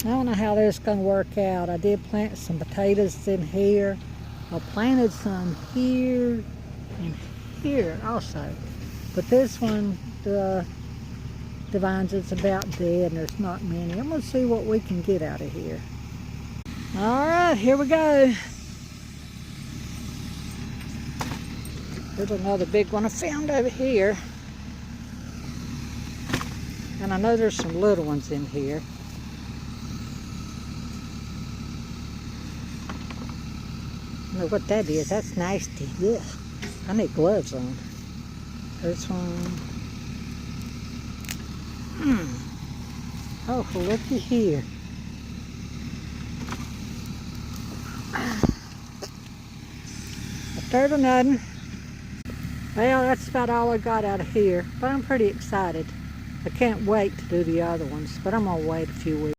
I don't know how this is going to work out. I did plant some potatoes in here. I planted some here and here also. But this one, the vines, it's about dead and there's not many. I'm going to see what we can get out of here. All right, here we go. There's another big one I found over here. And I know there's some little ones in here. I don't know what that is. That's nasty. Ugh. I need gloves on. This one. Oh, looky here. A third of nothing. Well, that's about all I got out of here. But I'm pretty excited. I can't wait to do the other ones. But I'm going to wait a few weeks.